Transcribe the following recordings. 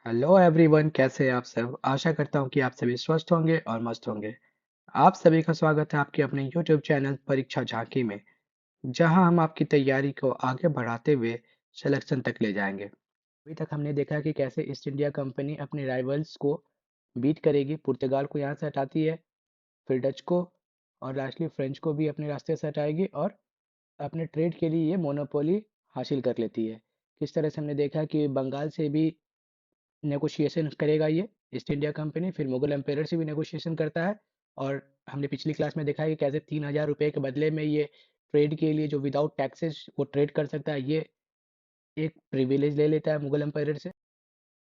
Hello everyone, कैसे हैं आप सब। आशा करता हूँ कि आप सभी स्वस्थ होंगे और मस्त होंगे। आप सभी का स्वागत है आपके अपने यूट्यूब चैनल परीक्षा झांकी में, जहां हम आपकी तैयारी को आगे बढ़ाते हुए सिलेक्शन तक ले जाएंगे। अभी तक हमने देखा कि कैसे ईस्ट इंडिया कंपनी अपने राइवल्स को बीट करेगी, पुर्तगाल को यहाँ से हटाती है, फिर डच को और लास्टली फ्रेंच को भी अपने रास्ते से हटाएगी और अपने ट्रेड के लिए ये मोनोपोली हासिल कर लेती है। किस तरह से हमने देखा कि बंगाल से भी नेगोशिएशन करेगा ये ईस्ट इंडिया कंपनी, फिर मुगल एम्पायर से भी नेगोशिएशन करता है। और हमने पिछली क्लास में देखा है कि कैसे 3,000 रुपये के बदले में ये ट्रेड के लिए जो विदाउट टैक्सेस वो ट्रेड कर सकता है, ये एक प्रिविलेज ले लेता है मुगल एम्पायर से।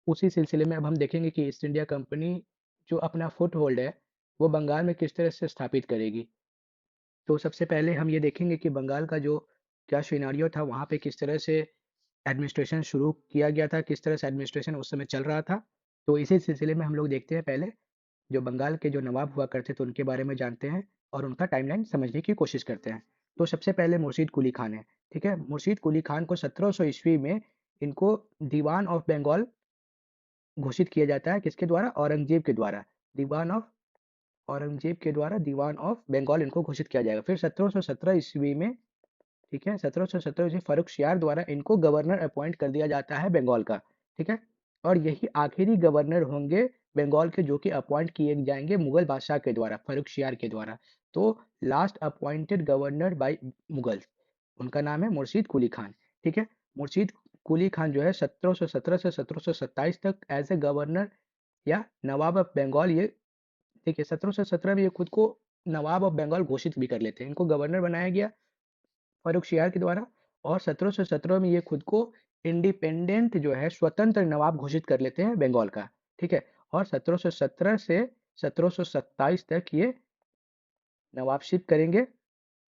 उसी सिलसिले में अब हम देखेंगे कि ईस्ट इंडिया कंपनी जो अपना फुट होल्ड है वो बंगाल में किस तरह से स्थापित करेगी। तो सबसे पहले हम ये देखेंगे कि बंगाल का जो क्या सिनेरियो था, वहाँ पे किस तरह से एडमिनिस्ट्रेशन शुरू किया गया था, किस तरह से एडमिनिस्ट्रेशन उस समय चल रहा था। तो इसी सिलसिले में हम लोग देखते हैं, पहले जो बंगाल के जो नवाब हुआ करते थे उनके बारे में जानते हैं और उनका टाइमलाइन समझने की कोशिश करते हैं। तो सबसे पहले मुर्शीद कुली खान है। ठीक है, मुर्शीद कुली खान को 1700 ईस्वी में इनको दीवान ऑफ बंगाल घोषित किया जाता है। किसके द्वारा? औरंगजेब के द्वारा। दीवान ऑफ औरंगजेब के द्वारा दीवान ऑफ बंगाल इनको घोषित किया जाएगा। फिर 1717 ईस्वी में, ठीक है, 1717 ईस्वी फर्रुखशियार द्वारा इनको गवर्नर अपॉइंट कर दिया जाता है बंगाल का। ठीक है, और यही आखिरी गवर्नर होंगे बंगाल के, जो कि अपॉइंट किए जाएंगे मुगल बादशाह के द्वारा, फर्रुखशियार के द्वारा। तो last appointed governor by Mughal, उनका नाम है मुर्शीद कुली खान। ठीक है, मुर्शीद कुली खान जो है 1717 से 1727 तक एज ए गवर्नर या नवाब ऑफ बंगाल, ये देखिए 1717 में ये खुद को नवाब ऑफ बंगाल घोषित भी कर लेते हैं, इनको गवर्नर बनाया गया फर्रुखशियार के द्वारा। और 1717 में ये खुद को इंडिपेंडेंट जो है स्वतंत्र नवाब घोषित कर लेते हैं बंगाल का। ठीक है, और 1717 से 1727 तक ये नवाबशिप करेंगे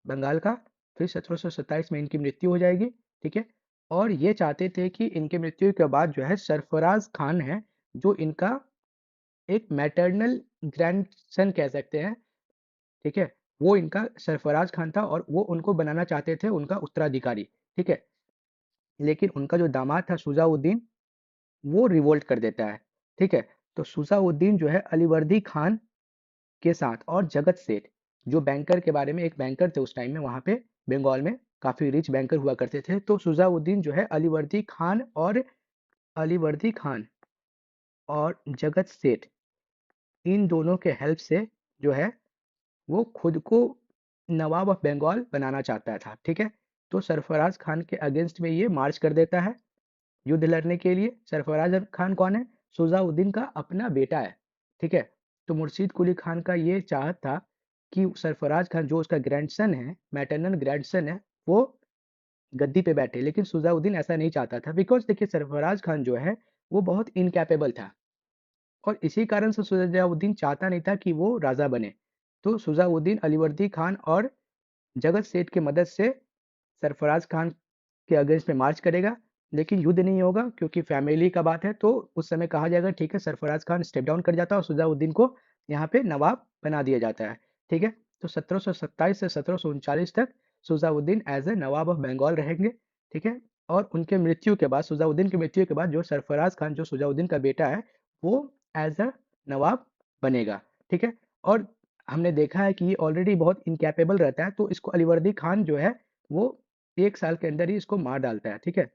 बंगाल का। फिर 1727 में इनकी मृत्यु हो जाएगी। ठीक है, और ये चाहते थे कि इनके मृत्यु के बाद जो है सरफराज खान है, जो इनका एक मैटरनल ग्रैंडसन कह सकते हैं, ठीक है, वो इनका सरफराज खान था और वो उनको बनाना चाहते थे उनका उत्तराधिकारी। ठीक है, लेकिन उनका जो दामाद था सुजाउद्दीन, वो रिवोल्ट कर देता है। ठीक है, तो सुजाउद्दीन जो है अलीवर्दी खान के साथ और जगत सेठ, जो बैंकर के बारे में, एक बैंकर थे उस टाइम में वहाँ पे बंगाल में, काफ़ी रिच बैंकर हुआ करते थे। तो सुजाउद्दीन जो है अलीवर्दी खान और जगत सेठ, इन दोनों के हेल्प से जो है वो खुद को नवाब ऑफ बंगाल बनाना चाहता था। ठीक है, तो सरफराज खान के अगेंस्ट में ये मार्च कर देता है युद्ध लड़ने के लिए। सरफराज खान कौन है? सुजाउद्दीन का अपना बेटा है। ठीक है, तो मुर्शीद कुली खान का ये चाहत था कि सरफराज खान जो उसका ग्रैंडसन है, मैटरनल ग्रैंडसन है, वो गद्दी पे बैठे। लेकिन सुजाउद्दीन ऐसा नहीं चाहता था, बिकॉज देखिए सरफराज खान जो है वो बहुत इनकैपेबल था और इसी कारण से सुजाउद्दीन चाहता नहीं था कि वो राजा बने। तो सुजाउद्दीन अलीवर्दी खान और जगत सेठ की मदद से सरफराज खान के अगेंस्ट में मार्च करेगा, लेकिन युद्ध नहीं होगा क्योंकि फैमिली का बात है। तो उस समय कहा जाएगा ठीक है, सरफराज खान स्टेप डाउन कर जाता है और सुजाउद्दीन को यहाँ पे नवाब बना दिया जाता है। ठीक है, तो 1727 से 1739 तक Shujauddin as a nawab of Bengal रहेंगे। ठीक है, और उनके मृत्यु के बाद, सुजाउद्दीन की मृत्यु के बाद, जो सरफराज खान जो सुजाउद्दीन का बेटा है, वो एज अ नवाब बनेगा। ठीक है, और हमने देखा है कि ये ऑलरेडी बहुत इनकैपेबल रहता है, तो इसको अलीवर्दी खान जो है वो 1 साल के अंदर ही इसको मार डालता है। ठीक है,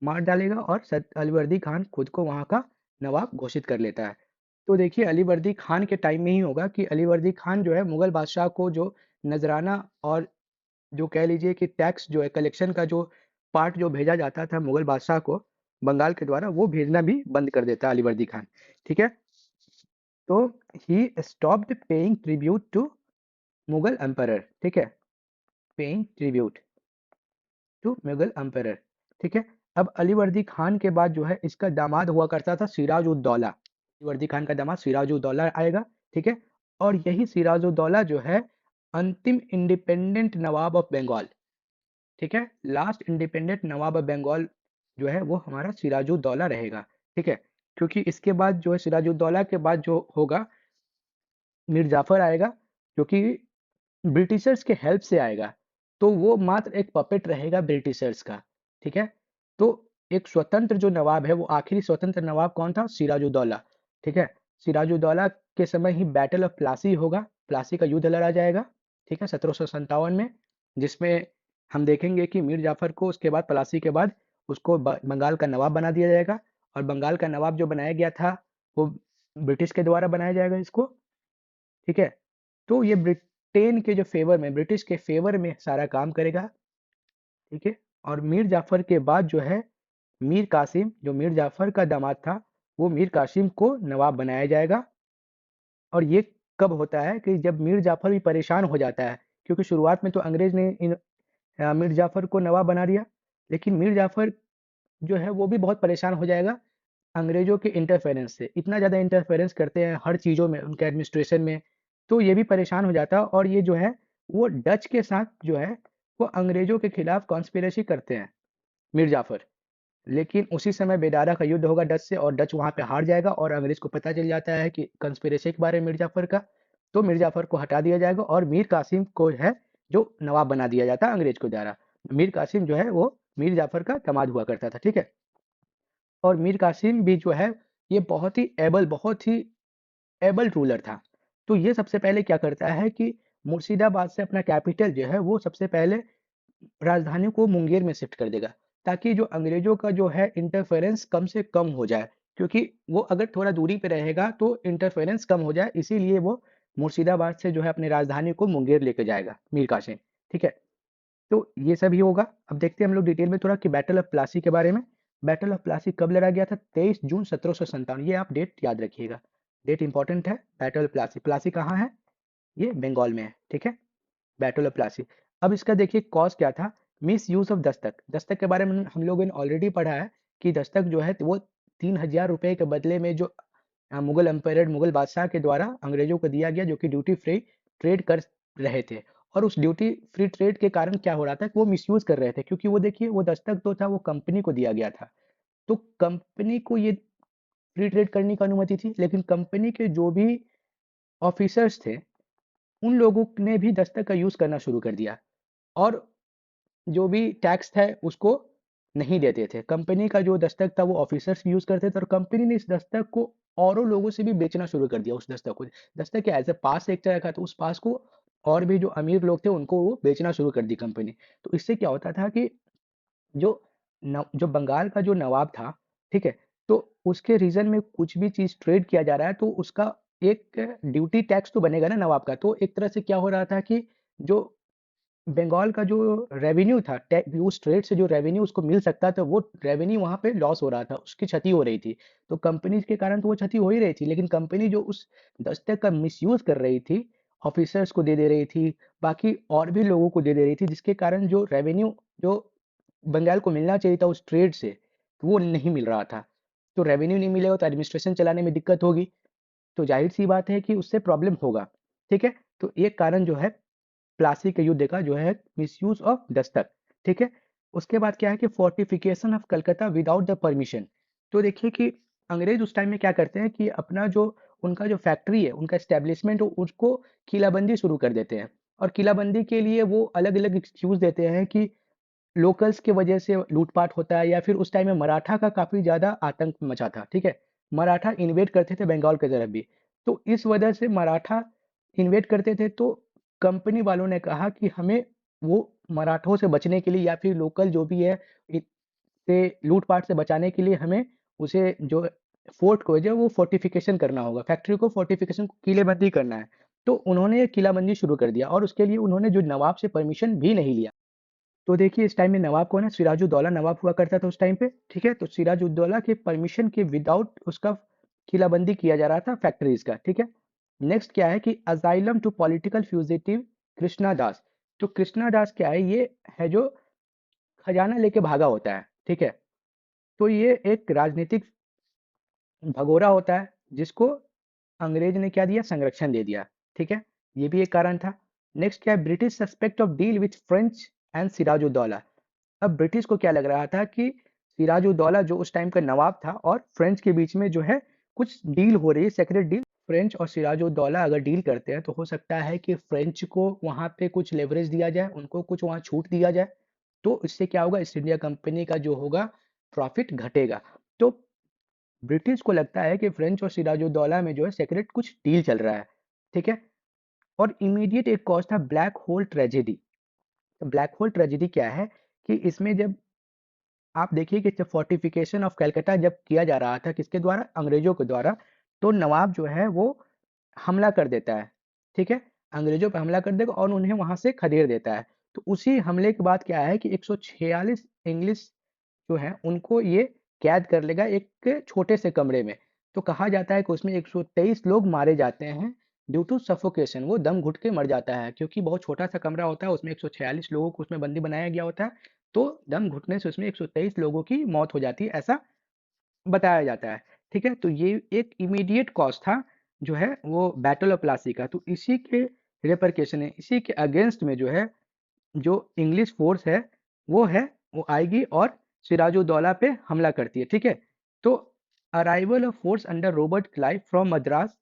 मार डालेगा और अलीवर्दी खान खुद को वहाँ का नवाब घोषित कर लेता है। तो देखिए अलीवर्दी खान के टाइम में ही होगा कि अलीवर्दी खान जो है मुगल बादशाह को जो नजराना और जो कह लीजिए कि टैक्स जो है, कलेक्शन का जो पार्ट जो भेजा जाता था मुगल बादशाह को बंगाल के द्वारा, वो भेजना भी बंद कर देता है अलीवर्दी खान। ठीक है, तो he stopped paying tribute to Mughal emperor. ठीक है, paying tribute to Mughal emperor. ठीक है, अब अलीवर्दी खान के बाद जो है इसका दामाद हुआ करता था सिराजुद्दौला। अलीवर्दी खान का दामाद सिराजुद्दौला आएगा। ठीक है, और यही सिराजुद्दौला जो है अंतिम इंडिपेंडेंट नवाब ऑफ बंगाल। ठीक है, last independent nawab of Bengal जो है वो हमारा सिराजुद्दौला रहेगा। ठीक है, क्योंकि इसके बाद जो है सिराजुद्दौला के बाद जो होगा मीर जाफर आएगा, जो कि ब्रिटिशर्स के हेल्प से आएगा। तो वो मात्र एक पपेट रहेगा ब्रिटिशर्स का। ठीक है, तो एक स्वतंत्र जो नवाब है, वो आखिरी स्वतंत्र नवाब कौन था? सिराजुद्दौला। ठीक है, सिराजुद्दौला के समय ही बैटल ऑफ प्लासी होगा, प्लासी का युद्ध लड़ा जाएगा। ठीक है, 1757 में, जिसमें हम देखेंगे कि मीर जाफर को उसके बाद, प्लासी के बाद, उसको बंगाल का नवाब बना दिया जाएगा। और बंगाल का नवाब जो बनाया गया था, वो ब्रिटिश के द्वारा बनाया जाएगा इसको। ठीक है, तो ये ब्रिटेन के जो फेवर में, ब्रिटिश के फेवर में सारा काम करेगा। ठीक है, और मीर जाफर के बाद जो है, मीर कासिम, जो मीर जाफर का दामाद था, वो मीर कासिम को नवाब बनाया जाएगा। और ये कब होता है कि जब मीर जाफर भी परेशान हो जाता है, क्योंकि शुरुआत में तो अंग्रेज ने मीर जाफर को नवाब बना दिया, लेकिन मीर जाफर जो है वो भी बहुत परेशान हो जाएगा अंग्रेजों के इंटरफेरेंस से। इतना ज़्यादा इंटरफेरेंस करते हैं हर चीज़ों में, उनके एडमिनिस्ट्रेशन में, तो ये भी परेशान हो जाता है। और ये जो है वो डच के साथ जो है वो अंग्रेजों के खिलाफ कॉन्स्पिरेसी करते हैं, मीर जाफर। लेकिन उसी समय बेदारा का युद्ध होगा डच से, और डच वहां पे हार जाएगा, और अंग्रेज को पता चल जाता है कि कंस्पिरेसी के बारे में मीर जाफर का। तो मीर जाफर को हटा दिया जाएगा, और मीर कासिम को है जो नवाब बना दिया जाता है अंग्रेज को द्वारा। मीर कासिम जो है वो मीर जाफर का दामाद हुआ करता था। ठीक है, और मीर कासिम भी जो है ये बहुत ही एबल रूलर था। तो ये सबसे पहले क्या करता है कि मुर्शिदाबाद से अपना कैपिटल जो है वो सबसे पहले राजधानी को मुंगेर में शिफ्ट कर देगा, ताकि जो अंग्रेजों का जो है इंटरफेरेंस कम से कम हो जाए, क्योंकि वो अगर थोड़ा दूरी पे रहेगा तो इंटरफेरेंस कम हो जाए, इसीलिए वो मुर्शिदाबाद से जो है अपनी राजधानी को मुंगेर लेके जाएगा मीर कासिम। ठीक है, तो ये सब ही होगा। अब देखते हैं हम लोग डिटेल में थोड़ा कि बैटल ऑफ प्लासी के बारे में। बैटल ऑफ प्लासी कब लड़ा गया था? 23 जून 1757। ये आप डेट याद रखिएगा, डेट इंपॉर्टेंट है। बैटल ऑफ प्लासी, प्लासी कहाँ है? ये बंगाल में है। ठीक है, बैटल ऑफ प्लासी। अब इसका देखिए कॉज क्या था? Miss use of Dastak. Dastak के बारे में हम लोगों ने ऑलरेडी पढ़ा है कि दस्तक जो है वो 3000 रुपए के बदले में जो मुगल एम्पायर, मुगल बादशाह के द्वारा अंग्रेजों को दिया गया, जो कि ड्यूटी फ्री ट्रेड कर रहे थे। और उस ड्यूटी फ्री ट्रेड के कारण क्या हो रहा था कि वो मिसयूज कर रहे थे, क्योंकि वो देखिए वो दस्तक तो था वो कंपनी को दिया गया था, तो कंपनी को ये फ्री ट्रेड करने की अनुमति थी, लेकिन कंपनी के जो भी ऑफिसर्स थे उन लोगों ने भी दस्तक का यूज करना शुरू कर दिया, और जो भी टैक्स था उसको नहीं देते थे। कंपनी का जो दस्तक था वो ऑफिसर्स भी यूज करते थे, और कंपनी ने इस दस्तक को औरों लोगों से भी बेचना शुरू कर दिया। उस दस्तक को, दस्तक क्या एज ए पास एक तरह का, तो उस पास को और भी जो अमीर लोग थे उनको वो बेचना शुरू कर दी कंपनी। तो इससे क्या होता था कि जो जो बंगाल का जो नवाब था, ठीक है, तो उसके रीजन में कुछ भी चीज ट्रेड किया जा रहा है तो उसका एक ड्यूटी टैक्स तो बनेगा ना नवाब का। तो एक तरह से क्या हो रहा था कि जो बंगाल का जो रेवेन्यू था, उस ट्रेड से जो रेवेन्यू उसको मिल सकता था, वो रेवेन्यू वहां पे लॉस हो रहा था, उसकी क्षति हो रही थी। तो कंपनी के कारण तो वो क्षति हो ही रही थी, लेकिन कंपनी जो उस दस्तक का मिसयूज कर रही थी, ऑफिसर्स को दे दे रही थी, बाकी और भी लोगों को दे दे रही थी, जिसके कारण जो रेवेन्यू जो बंगाल को मिलना चाहिए था उस ट्रेड से, वो नहीं मिल रहा था। तो रेवेन्यू नहीं मिलेगा तो एडमिनिस्ट्रेशन चलाने में दिक्कत होगी, तो जाहिर सी बात है कि उससे प्रॉब्लम होगा। ठीक है, तो एक कारण जो है प्लासी के युद्ध का जो है मिसयूज ऑफ दस्तक। ठीक है, उसके बाद क्या है कि fortification of Calcutta without the permission. तो देखिए कि अंग्रेज उस टाइम में क्या करते हैं कि अपना जो उनका जो फैक्ट्री है, उनका एस्टेब्लिशमेंट, उसको किलाबंदी शुरू कर देते हैं। और किलाबंदी के लिए वो अलग अलग एक्सक्यूज देते हैं कि लोकल्स की वजह से लूटपाट होता है, या फिर उस टाइम में मराठा का काफी ज्यादा आतंक मचा था। ठीक है, मराठा इन्वेड करते थे बंगाल की तरफ भी, तो इस वजह से मराठा इन्वेड करते थे। तो कंपनी वालों ने कहा कि हमें वो मराठों से बचने के लिए, या फिर लोकल जो भी है से लूटपाट से बचाने के लिए, हमें उसे जो फोर्ट को जो वो फोर्टिफिकेशन करना होगा, फैक्ट्री को फोर्टिफिकेशन को किलेबंदी करना है। तो उन्होंने ये किलाबंदी शुरू कर दिया, और उसके लिए उन्होंने जो नवाब से परमिशन भी नहीं लिया। तो देखिए इस टाइम में नवाब कौन है? सिराजुद्दौला नवाब हुआ करता था उस टाइम पे। ठीक है, तो सिराजुद्दौला के परमिशन के विदाउट उसका किलाबंदी किया जा रहा था फैक्ट्रीज का। ठीक है, नेक्स्ट क्या है कि asylum to political fugitive Krishna Das. तो कृष्णा दास क्या है? ये है जो खजाना लेके भागा होता है। ठीक है, तो ये एक राजनीतिक भगोड़ा होता है, जिसको अंग्रेज ने क्या दिया? संरक्षण दे दिया। ठीक है, ये भी एक कारण था। नेक्स्ट क्या है? British suspect of deal with French and Sirajuddaula. अब ब्रिटिश को क्या लग रहा था कि सिराजुद्दौला जो उस टाइम का नवाब था और फ्रेंच के बीच में जो है कुछ डील हो रही है, सेक्रेट डील। फ्रेंच और सिराजुद्दौला अगर डील करते हैं तो हो सकता है कि फ्रेंच को वहां पे कुछ लेवरेज दिया जाए, उनको कुछ वहां छूट दिया जाए। तो इससे क्या होगा? ईस्ट इंडिया कंपनी का जो होगा प्रॉफिट घटेगा। तो ब्रिटिश को लगता है कि फ्रेंच और सिराजुद्दौला में जो है सीक्रेट कुछ डील चल रहा है, ठीक है। और इमीडिएट एक कॉज था ब्लैक होल ट्रेजेडी। तो ब्लैक होल ट्रेजेडी क्या है कि इसमें जब आप देखिए कि जब फोर्टिफिकेशन ऑफ कलकत्ता जब किया जा रहा था किसके द्वारा, अंग्रेजों के द्वारा, तो नवाब जो है वो हमला कर देता है, ठीक है। अंग्रेजों पर हमला कर देगा और उन्हें वहां से खदेड़ देता है। तो उसी हमले के बाद क्या है कि 146 इंग्लिश जो है उनको ये कैद कर लेगा एक छोटे से कमरे में। तो कहा जाता है कि उसमें 123 लोग मारे जाते हैं ड्यू टू सफोकेशन, वो दम घुट के मर जाता है क्योंकि बहुत छोटा सा कमरा होता है, उसमें 146 लोगों को उसमें बंदी बनाया गया होता है। तो दम घुटने से उसमें 123 लोगों की मौत हो जाती है, ऐसा बताया जाता है, ठीक है। तो ये एक इमीडिएट कॉज था जो है वो बैटल ऑफ प्लासी का। तो इसी के रेपरकेशन है, इसी के अगेंस्ट में जो है जो इंग्लिश फोर्स है वो आएगी और सिराजुद्दौला पे हमला करती है, ठीक है। तो arrival of force under Robert Clive from Madras.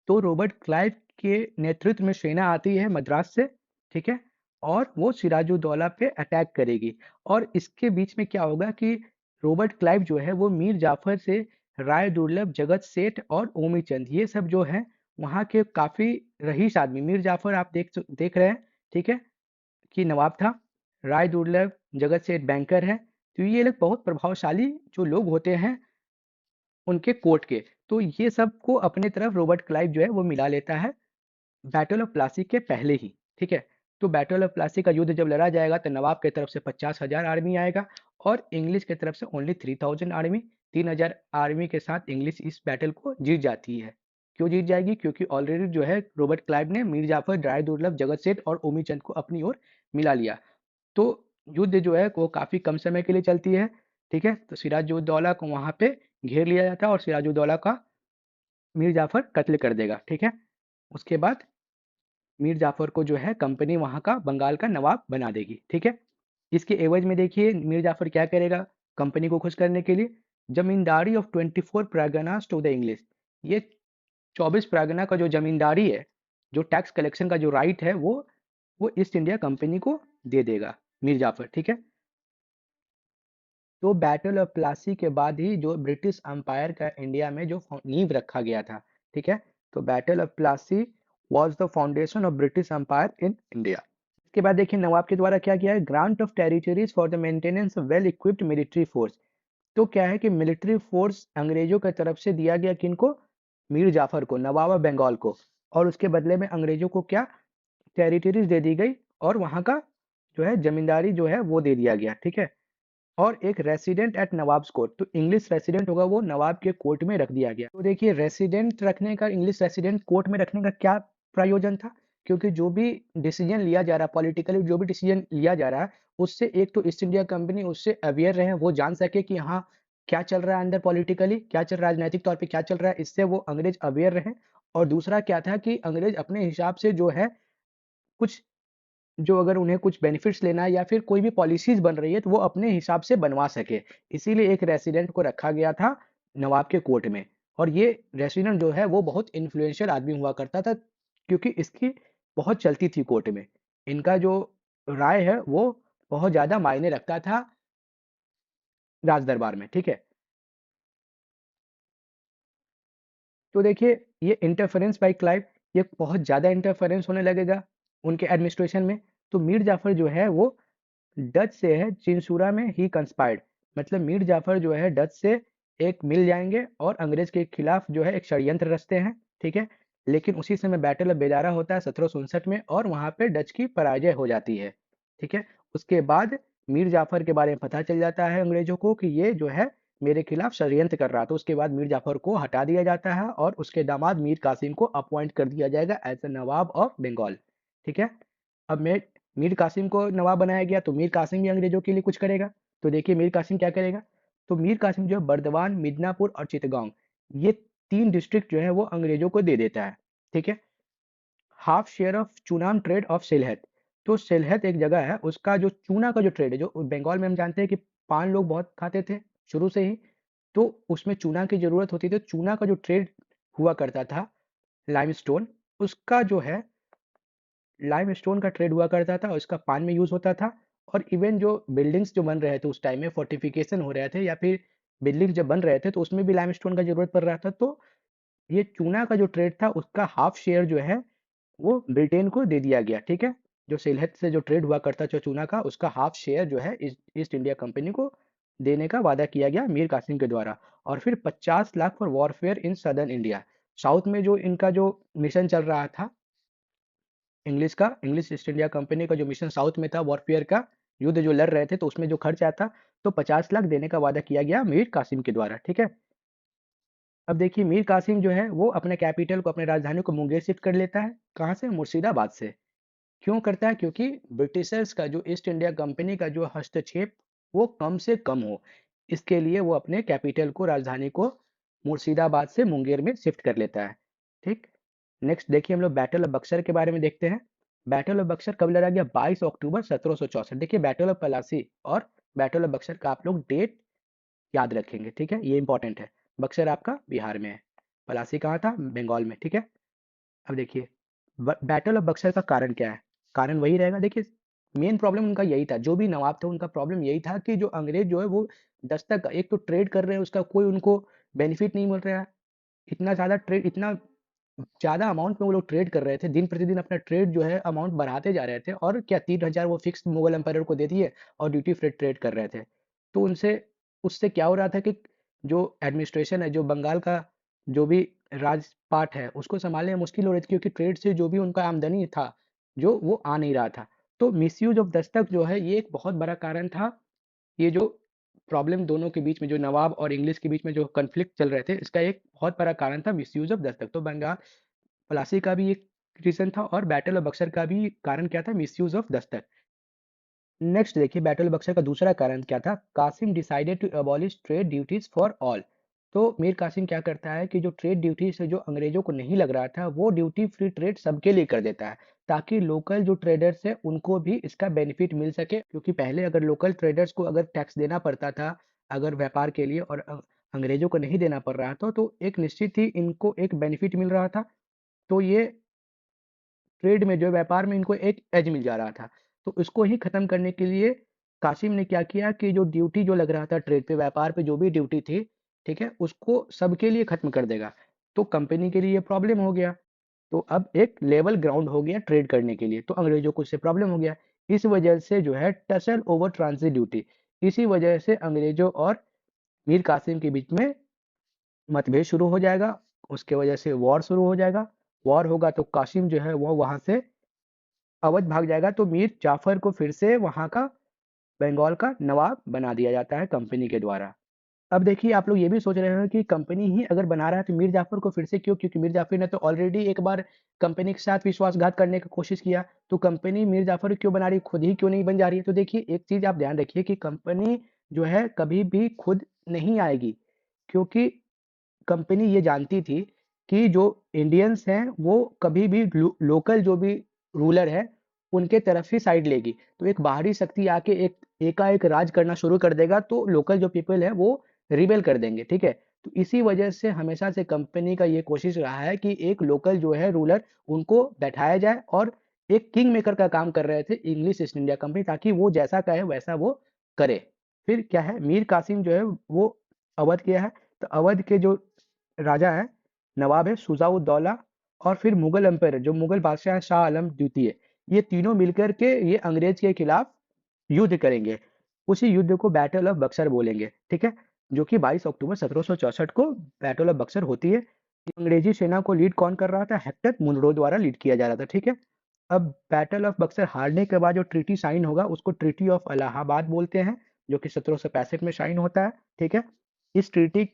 तो रॉबर्ट क्लाइव के नेतृत्व में सेना आती है मद्रास से, ठीक है। और वो सिराजुद्दौला पे अटैक करेगी। और इसके बीच में क्या होगा कि रॉबर्ट क्लाइव जो है वो मीर जाफर से राय दुर्लभ, जगत सेठ और ओमी चंद, ये सब जो है वहाँ के काफी रईस आदमी, मीर जाफर आप देख रहे हैं, ठीक है, कि नवाब था। राय दुर्लभ, जगत सेठ बैंकर है। तो ये लोग बहुत प्रभावशाली जो लोग होते हैं उनके कोर्ट के। तो ये सबको अपने तरफ रॉबर्ट क्लाइव जो है वो मिला लेता है बैटल ऑफ प्लासी के पहले ही, ठीक है। तो बैटल ऑफ प्लासी का युद्ध जब लड़ा जाएगा तो नवाब की तरफ से 50,000 आर्मी आएगा और इंग्लिश की तरफ से ओनली 3,000 आर्मी। 3,000 आर्मी के साथ इंग्लिश इस बैटल को जीत जाती है। क्यों जीत जाएगी? क्योंकि ऑलरेडी जो है रॉबर्ट क्लाइव ने मीर जाफर, राय दुर्लभ, जगत सेठ और ओमी चंद को अपनी ओर मिला लिया। तो युद्ध जो है वो काफी कम समय के लिए चलती है, ठीक है। तो सिराजुद्दौला को वहां पे घेर लिया जाता है और सिराजुद्दौला का मीर जाफर कत्ल कर देगा, ठीक है। उसके बाद मीर जाफर को जो है कंपनी वहां का बंगाल का नवाब बना देगी, ठीक है। इसके एवज में देखिए मीर जाफर क्या करेगा कंपनी को खुश करने के लिए। Zamindari of 24 Parganas to the English. ये 24 परगना का जो जमींदारी है, जो टैक्स कलेक्शन का जो राइट है वो ईस्ट इंडिया कंपनी को दे देगा मीर जाफर, ठीक है। तो बैटल ऑफ प्लासी के बाद ही जो ब्रिटिश अंपायर का इंडिया में जो नींव रखा गया था, ठीक है। तो battle of Plassey was the foundation of British umpire in India. इसके बाद देखिए नवाब के द्वारा क्या किया है, grant of territories for the maintenance of well equipped military force. तो क्या है कि मिलिट्री फोर्स अंग्रेजों की तरफ से दिया गया किनको, मीर जाफर को, नवाब ऑफ बंगाल को। और उसके बदले में अंग्रेजों को क्या टेरिटरीज दे दी गई और वहां का जो है जमींदारी जो है वो दे दिया गया, ठीक है। और एक रेसिडेंट एट नवाब्स कोर्ट, तो इंग्लिश रेसिडेंट होगा वो नवाब के कोर्ट में रख दिया गया। तो देखिए रेसिडेंट रखने का, इंग्लिश रेसिडेंट कोर्ट में रखने का क्या प्रयोजन था, क्योंकि जो भी डिसीजन लिया जा रहा है पॉलिटिकली, जो भी डिसीजन लिया जा रहा है उससे एक तो ईस्ट इंडिया कंपनी उससे अवेयर रहे, वो जान सके कि हाँ क्या चल रहा है अंदर पॉलिटिकली, क्या चल रहा है राजनीतिक तौर पे क्या चल रहा है, इससे वो अंग्रेज अवेयर रहे। और दूसरा क्या था कि अंग्रेज अपने हिसाब से जो है कुछ, जो अगर उन्हें कुछ बेनिफिट्स लेना है या फिर कोई भी पॉलिसीज बन रही है तो वो अपने हिसाब से बनवा सके। इसीलिए एक रेसिडेंट को रखा गया था नवाब के कोर्ट में। और ये रेसिडेंट जो है वो बहुत इन्फ्लुएंशियल आदमी हुआ करता था क्योंकि इसकी बहुत चलती थी कोर्ट में। इनका जो राय है वो बहुत ज्यादा मायने रखता था राज दरबार में, ठीक है। तो देखिए ये इंटरफेरेंस बाय क्लाइव, ये बहुत ज्यादा इंटरफेरेंस होने लगेगा उनके एडमिनिस्ट्रेशन में। तो मीर जाफर जो है वो डच से है, चिंसूरा में ही कंस्पायर्ड। मतलब मीर जाफर जो है डच से एक मिल जाएंगे और अंग्रेज के खिलाफ जो है एक षड्यंत्र रचते हैं, ठीक है। लेकिन उसी समय बैटल ऑफ बेदारा होता है 1759 में और वहां पे डच की पराजय हो जाती है, ठीक है। उसके बाद मीर जाफर के बारे में पता चल जाता है अंग्रेजों को कि ये जो है मेरे खिलाफ षड्यंत्र कर रहा था। तो उसके बाद मीर जाफर को हटा दिया जाता है और उसके दामाद मीर कासिम को अपॉइंट कर दिया जाएगा as a nawab of Bengal, ठीक है। अब मीर कासिम को नवाब बनाया गया तो मीर कासिम भी अंग्रेजों के लिए कुछ करेगा। तो देखिए मीर कासिम क्या करेगा। तो मीर कासिम जो है बर्दवान, मिदनापुर और चितगांव, ये 3 डिस्ट्रिक्ट जो है वो अंग्रेजों को दे देता है, ठीक है। Half share of chunam trade of Sylhet. तो सिलहट एक जगह है, उसका जो चूना का जो ट्रेड है, जो बंगाल में हम जानते हैं कि पान लोग बहुत खाते थे शुरू से ही, तो उसमें चूना की जरूरत होती थी। तो चूना का जो ट्रेड हुआ करता था, लाइमस्टोन, उसका जो है लाइमस्टोन का ट्रेड हुआ करता था और इसका पान में यूज होता था। और इवन जो बिल्डिंग्स जो बन रहे थे उस टाइम में, फोर्टिफिकेशन हो रहे थे या फिर बिल्डिंग जब बन रहे थे, तो उसमें भी लाइमस्टोन का जरूरत पड़ रहा था। तो ये चूना का जो ट्रेड था उसका हाफ शेयर जो है वो ब्रिटेन को दे दिया गया, ठीक है। जो सिलहट से जो ट्रेड हुआ करता था चूना का, उसका हाफ शेयर जो है ईस्ट इंडिया कंपनी को देने का वादा किया गया मीर कासिम के द्वारा। और फिर 50 lakh for warfare in southern India. South में जो इनका जो मिशन चल रहा था इंग्लिश ईस्ट इंडिया कंपनी का जो मिशन साउथ में था वॉरफेयर का, युद्ध जो लड़ रहे थे, तो उसमें जो खर्च आया था, तो 50 लाख देने का वादा किया गया मीर कासिम के द्वारा, ठीक है। अब देखिए मीर कासिम जो है वो अपने कैपिटल को, अपने राजधानी को मुंगेर शिफ्ट कर लेता है। कहाँ से? मुर्शिदाबाद से। क्यों करता है? क्योंकि ब्रिटिशर्स का जो ईस्ट इंडिया कंपनी का जो हस्तक्षेप वो कम से कम हो, इसके लिए वो अपने कैपिटल को, राजधानी को मुर्शिदाबाद से मुंगेर में शिफ्ट कर लेता है, ठीक। नेक्स्ट देखिए हम लोग बैटल ऑफ बक्सर के बारे में देखते हैं। बैटल ऑफ बक्सर कब लड़ा गया? 22 अक्टूबर 1764। देखिए बैटल ऑफ पलासी और बैटल ऑफ बक्सर का आप लोग डेट याद रखेंगे, ठीक है, ये इंपॉर्टेंट है। बक्सर आपका बिहार में है, पलासी कहाँ था? बंगाल में, ठीक है। अब देखिए बैटल ऑफ बक्सर का कारण क्या है? कारण वही रहेगा। देखिए मेन प्रॉब्लम उनका यही था, जो भी नवाब थे उनका प्रॉब्लम यही था कि जो अंग्रेज जो है वो दस्तक, एक तो ट्रेड कर रहे हैं, उसका कोई उनको बेनिफिट नहीं मिल रहा है। इतना ज़्यादा ट्रेड, इतना ज़्यादा अमाउंट में वो लोग ट्रेड कर रहे थे, दिन प्रतिदिन अपना ट्रेड जो है अमाउंट बढ़ाते जा रहे थे। और क्या 3,000 वो फिक्स मुगल एम्पायर को दे दिए और ड्यूटी फ्री ट्रेड कर रहे थे। तो उनसे, उससे क्या हो रहा था कि जो एडमिनिस्ट्रेशन है, जो बंगाल का जो भी राजपाट है, उसको संभालने में मुश्किल हो रही थी, क्योंकि ट्रेड से जो भी उनका आमदनी था जो वो आ नहीं रहा था। तो मिसयूज ऑफ दस्तक जो है ये एक बहुत बड़ा कारण था। ये जो प्रॉब्लम दोनों के बीच में, जो नवाब और इंग्लिश के बीच में जो कन्फ्लिक्ट चल रहे थे, इसका एक बहुत बड़ा कारण था मिसयूज ऑफ दस्तक। तो बंगाल प्लासी का भी एक रीजन था और बैटल ऑफ बक्सर का भी कारण क्या था? Misuse of dastak. नेक्स्ट देखिए बैटल ऑफ बक्सर का दूसरा कारण क्या था? Qasim decided to abolish trade duties for all. तो मीर कासिम क्या करता है कि जो ट्रेड ड्यूटी से जो अंग्रेजों को नहीं लग रहा था, वो ड्यूटी फ्री ट्रेड सबके लिए कर देता है, ताकि लोकल जो ट्रेडर्स है उनको भी इसका बेनिफिट मिल सके। क्योंकि पहले अगर लोकल ट्रेडर्स को अगर टैक्स देना पड़ता था अगर व्यापार के लिए, और अंग्रेजों को नहीं देना पड़ रहा था, तो एक निश्चित ही इनको एक बेनिफिट मिल रहा था। तो ये ट्रेड में, जो व्यापार में इनको एक एज मिल जा रहा था। तो इसको ही खत्म करने के लिए कासिम ने क्या किया कि जो ड्यूटी जो लग रहा था ट्रेड पे, व्यापार पे जो भी ड्यूटी थी, ठीक है, उसको सबके लिए खत्म कर देगा। तो कंपनी के लिए ये प्रॉब्लम हो गया। तो अब एक लेवल ग्राउंड हो गया ट्रेड करने के लिए, तो अंग्रेजों को इससे प्रॉब्लम हो गया। इस वजह से जो है टसल ओवर ट्रांजिट ड्यूटी, इसी वजह से अंग्रेजों और मीर कासिम के बीच में मतभेद शुरू हो जाएगा। उसके वजह से वॉर शुरू हो जाएगा। वॉर होगा तो कासिम जो है वो वहां से अवध भाग जाएगा, तो मीर जाफर को फिर से वहां का बंगाल का नवाब बना दिया जाता है कंपनी के द्वारा। अब देखिए आप लोग ये भी सोच रहे हैं कि कंपनी ही अगर बना रहा है तो मीर जाफर को फिर से क्यों? क्योंकि मीर जाफर ने तो ऑलरेडी एक बार कंपनी के साथ विश्वासघात करने की कोशिश किया। तो कंपनी मीर जाफर क्यों बना रही है, खुद ही क्यों नहीं बन जा रही है? तो देखिए एक चीज आप ध्यान रखिए कि कंपनी जो है कभी भी खुद नहीं आएगी, क्योंकि कंपनी ये जानती थी कि जो इंडियंस हैं वो कभी भी लोकल जो भी रूलर है उनके तरफ ही साइड लेगी। तो एक बाहरी शक्ति आके एक एकाएक राज करना शुरू कर देगा, तो लोकल जो पीपल है वो रिबेल कर देंगे, ठीक है। तो इसी वजह से हमेशा से कंपनी का ये कोशिश रहा है कि एक लोकल जो है रूलर उनको बैठाया जाए, और एक किंग मेकर का काम कर रहे थे इंग्लिश ईस्ट इंडिया कंपनी, ताकि वो जैसा कहे वैसा वो करे। फिर क्या है, मीर कासिम जो है वो अवध गया है। तो अवध के जो राजा है, नवाब है शुजा-उद-दौला, और फिर मुगल एम्पायर जो मुगल बादशाह है शाह आलम द्वितीय, ये तीनों मिलकर के ये अंग्रेज के खिलाफ युद्ध करेंगे। उसी युद्ध को बैटल ऑफ बक्सर बोलेंगे, ठीक है, जो कि 22 अक्टूबर 1764 को बैटल ऑफ बक्सर होती है। अंग्रेजी सेना को लीड कौन कर रहा था? हेक्टर मुनरो द्वारा लीड किया जा रहा था, ठीक है। अब बैटल ऑफ बक्सर हारने के बाद जो ट्रीटी साइन होगा उसको ट्रीटी ऑफ इलाहाबाद बोलते हैं, जो कि 1765 में साइन होता है, ठीक है। इस ट्रीटी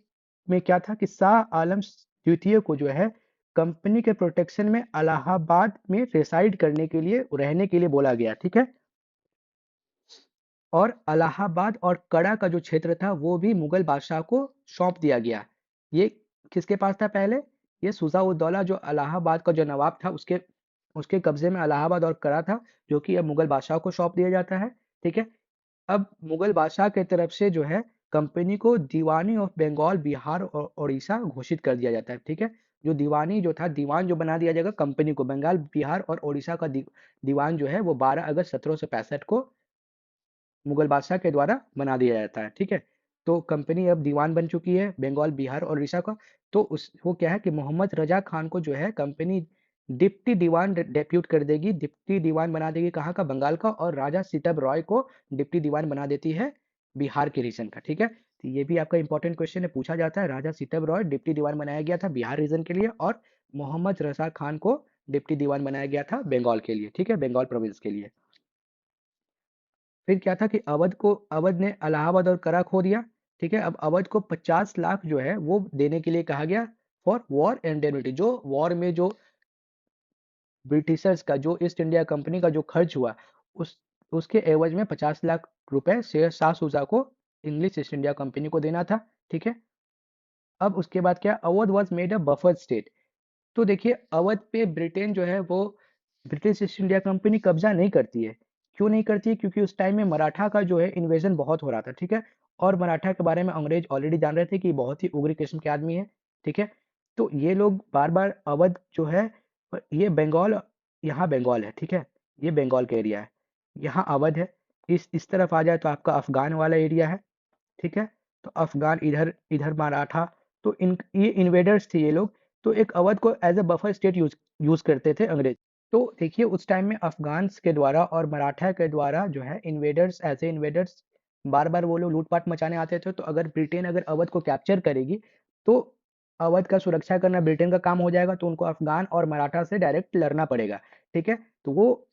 में क्या था कि शाह आलम द्वितीय को जो है कंपनी के प्रोटेक्शन में इलाहाबाद में रिसाइड करने के लिए, रहने के लिए बोला गया, ठीक है। और इलाहाबाद और कड़ा का जो क्षेत्र था वो भी मुगल बादशाह को सौंप दिया गया। ये किसके पास था पहले? ये शुजा-उद-दौला जो इलाहाबाद का जो नवाब था उसके उसके कब्जे में इलाहाबाद और कड़ा था, जो कि अब मुगल बादशाह को सौंप दिया जाता है, ठीक है। अब मुगल बादशाह की तरफ से जो है कंपनी को दीवानी ऑफ बंगाल, बिहार और उड़ीसा घोषित कर दिया जाता है, ठीक है। जो दीवानी जो था, दीवान जो बना दिया जाएगा कंपनी को, बंगाल, बिहार और उड़ीसा का दीवान जो है वो 12 अगस्त 1765 को मुगल बादशाह के द्वारा बना दिया जाता है। ठीक है, तो कंपनी अब दीवान बन चुकी है बंगाल, बिहार और उड़ीसा का। तो उस वो क्या है कि मोहम्मद रजा खान को जो है कंपनी डिप्टी दीवान डेप्यूट कर देगी, डिप्टी दीवान बना देगी कहाँ का, बंगाल का, और राजा सिटब रॉय को डिप्टी दीवान बना देती है बिहार के रीजन का। ठीक है, तो ये भी आपका इंपॉर्टेंट क्वेश्चन है, पूछा जाता है। राजा सितब रॉय डिप्टी दीवान बनाया गया था बिहार रीजन के लिए, और मोहम्मद रजा खान को डिप्टी दीवान बनाया गया था बंगाल के लिए। ठीक है, बंगाल प्रोविंस के लिए। फिर क्या था कि अवध ने इलाहाबाद और करा खो दिया। ठीक है, अब अवध को 50 लाख जो है वो देने के लिए कहा गया फॉर वॉर इंडेमनिटी, जो वॉर में जो ब्रिटिशर्स का, जो ईस्ट इंडिया कंपनी का जो खर्च हुआ, उस उसके एवज में 50 लाख रुपए शेर शाह सूजा को, इंग्लिश ईस्ट इंडिया कंपनी को देना था। ठीक है, अब उसके बाद क्या, Awadh was made a buffer state. तो देखिए अवध पे ब्रिटेन जो है वो ब्रिटिश ईस्ट इंडिया कंपनी कब्जा नहीं करती है। क्यों नहीं करती है? क्योंकि उस टाइम में मराठा का जो है इन्वेजन बहुत हो रहा था। ठीक है, और मराठा के बारे में अंग्रेज ऑलरेडी जान रहे थे कि बहुत ही उग्र किस्म के आदमी है। ठीक है, तो ये लोग बार बार अवध जो है, ये बंगाल, यहाँ बंगाल है। ठीक है, ये बंगाल का एरिया है, यहाँ अवध है। इस तरफ आ जाए तो आपका अफगान वाला एरिया है। ठीक है, तो अफगान इधर, इधर मराठा। तो इन ये इन्वेडर्स थे ये लोग। तो एक अवध को as a buffer state use use करते थे अंग्रेज। तो देखिए उस टाइम में अफगान्स के द्वारा और मराठा के द्वारा जो है इन्वेडर्स, ऐसे इन्वेडर्स बार बार वो लोग लूटपाट मचाने आते थे। तो अगर ब्रिटेन अगर अवध को कैप्चर करेगी तो अवध का सुरक्षा करना ब्रिटेन का काम हो जाएगा, तो उनको अफगान और मराठा से डायरेक्ट लड़ना पड़ेगा। ठीक है, तो वो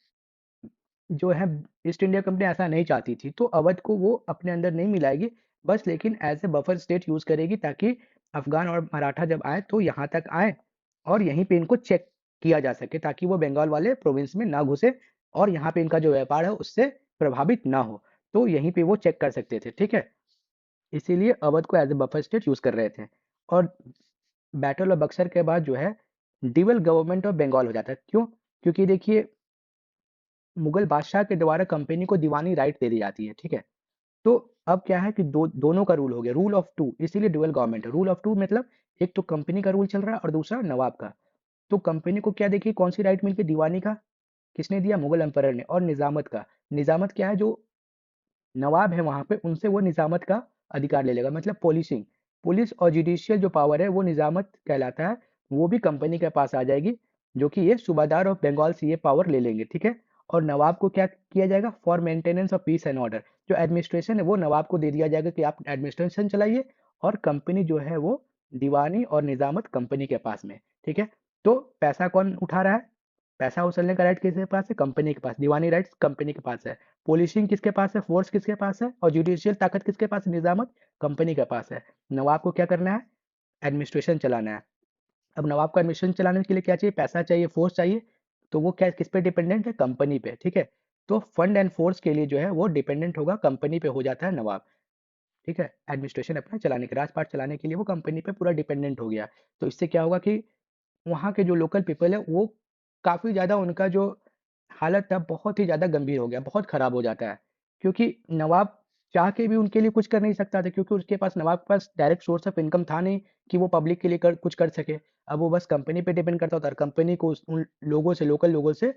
जो है ईस्ट इंडिया कंपनी ऐसा नहीं चाहती थी, तो अवध को वो अपने अंदर नहीं मिलाएगी बस, लेकिन as a buffer state use करेगी, ताकि अफगान और मराठा जब आए तो यहाँ तक आए और यहीं पे इनको चेक किया जा सके, ताकि वो बंगाल वाले प्रोविंस में ना घुसे और यहाँ पे इनका जो व्यापार है उससे प्रभावित ना हो। तो यहीं पे वो चेक कर सकते थे। ठीक है, इसीलिए अवध को as a buffer state use कर रहे थे। और बैटल ऑफ बक्सर के बाद जो है डिवल गवर्नमेंट ऑफ बंगाल हो जाता है। क्यों? क्योंकि देखिए मुगल बादशाह के द्वारा कंपनी को दीवानी राइट दे दी जाती है। ठीक है, तो अब क्या है कि दोनों का रूल हो गया, रूल ऑफ टू, इसीलिए ड्यूअल गवर्नमेंट है। रूल ऑफ टू मतलब एक तो कंपनी का रूल चल रहा है और दूसरा नवाब का। तो कंपनी को क्या, देखिए कौन सी राइट मिलती है दीवानी का, किसने दिया, मुगल एम्परर ने। और निजामत का, निजामत क्या है, जो नवाब है वहां पे उनसे वो निजामत का अधिकार ले लेगा, मतलब पॉलिसिंग, पुलिस और जुडिशियल जो पावर है वो निजामत कहलाता है, वो भी कंपनी के पास आ जाएगी, जो कि ये सूबादार ऑफ बंगाल से ये पावर ले लेंगे। ठीक है, और नवाब को क्या किया जाएगा, for maintenance of peace and order, जो एडमिनिस्ट्रेशन है वो नवाब को दे दिया जाएगा कि आप एडमिनिस्ट्रेशन चलाइए, और कंपनी जो है वो दीवानी और निजामत कंपनी के पास में। ठीक है, तो पैसा कौन उठा रहा है, पैसा उछलने का राइट किसके पास है, कंपनी के पास, दीवानी राइट्स कंपनी के पास है, पुलिसिंग किसके पास है, फोर्स किसके पास है, और जुडिशियल ताकत किसके पास है, निजामत कंपनी के पास है। नवाब को क्या करना है, एडमिनिस्ट्रेशन चलाना है। अब नवाब को एडमिनिस्ट्रेशन चलाने के लिए क्या चाहिए, पैसा चाहिए, फोर्स चाहिए। तो वो क्या किस पे डिपेंडेंट है, कंपनी पे। ठीक है, तो फंड एंड फोर्स के लिए जो है वो डिपेंडेंट होगा कंपनी पे, हो जाता है नवाब। ठीक है, एडमिनिस्ट्रेशन अपना चलाने के, राजपाट चलाने के लिए वो कंपनी पे पूरा डिपेंडेंट हो गया। तो इससे क्या होगा कि वहाँ के जो लोकल पीपल है वो काफ़ी ज़्यादा, उनका जो हालत था बहुत ही ज़्यादा गंभीर हो गया, बहुत ख़राब हो जाता है। क्योंकि नवाब चाह के भी उनके लिए कुछ कर नहीं सकता था, क्योंकि उसके पास, नवाब के पास डायरेक्ट सोर्स ऑफ इनकम था नहीं कि वो पब्लिक के लिए कुछ कर सके। अब वो बस कंपनी पे डिपेंड करता था, और कंपनी को उन लोगों से, लोकल लोगों से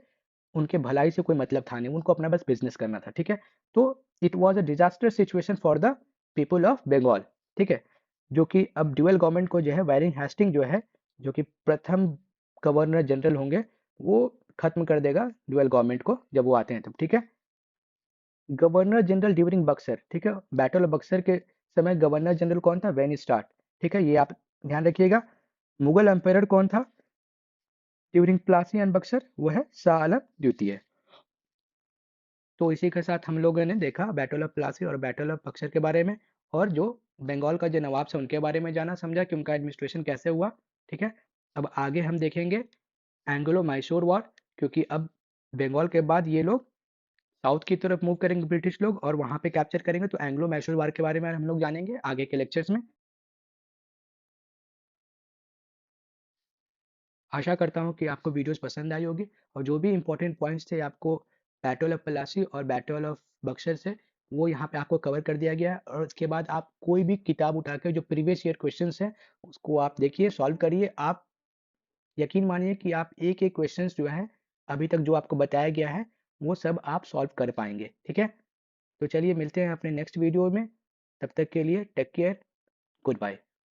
उनके भलाई से कोई मतलब था नहीं, उनको अपना बस बिजनेस करना था। ठीक है, तो it was a disaster situation for the people of Bengal. ठीक है, जो कि अब ड्यूअल गवर्नमेंट को जो है वायरिंग हेस्टिंग जो है, जो कि प्रथम गवर्नर जनरल होंगे, वो खत्म कर देगा ड्यूअल गवर्नमेंट को जब वो आते हैं तब। ठीक है, गवर्नर जनरल ड्यूरिंग बक्सर, ठीक है, बैटल ऑफ बक्सर के समय गवर्नर जनरल कौन था, वेन स्टार्ट। ठीक है, ये आप ध्यान रखिएगा। मुगल एम्पायर कौन था ड्यूरिंग प्लासी एंड बक्सर, वो है शाह आलम द्वितीय। तो इसी के साथ हम लोगों ने देखा बैटल ऑफ प्लासी और बैटल ऑफ बक्सर के बारे में, और जो बंगाल का जो नवाब से उनके बारे में जाना, समझा कि उनका एडमिनिस्ट्रेशन कैसे हुआ। ठीक है, अब आगे हम देखेंगे एंग्लो मैसूर वॉर, क्योंकि अब बंगाल के बाद ये लोग साउथ की तरफ मूव करेंगे ब्रिटिश लोग, और वहां पे कैप्चर करेंगे। तो एंग्लो मैसूर वॉर के बारे में हम लोग जानेंगे आगे के लेक्चर्स में। आशा करता हूँ कि आपको वीडियोस पसंद आई होगी, और जो भी इंपॉर्टेंट पॉइंट्स थे आपको बैटल ऑफ प्लासी और बैटल ऑफ बक्सर से, वो यहाँ पे आपको कवर कर दिया गया है। और उसके बाद आप कोई भी किताब उठा के जो प्रीवियस ईयर क्वेश्चंस हैं उसको आप देखिए, सॉल्व करिए। आप यकीन मानिए कि आप एक एक क्वेश्चंस जो है अभी तक जो आपको बताया गया है वो सब आप सॉल्व कर पाएंगे। ठीक है, तो चलिए मिलते हैं अपने नेक्स्ट वीडियो में, तब तक के लिए टेक केयर, गुड बाय।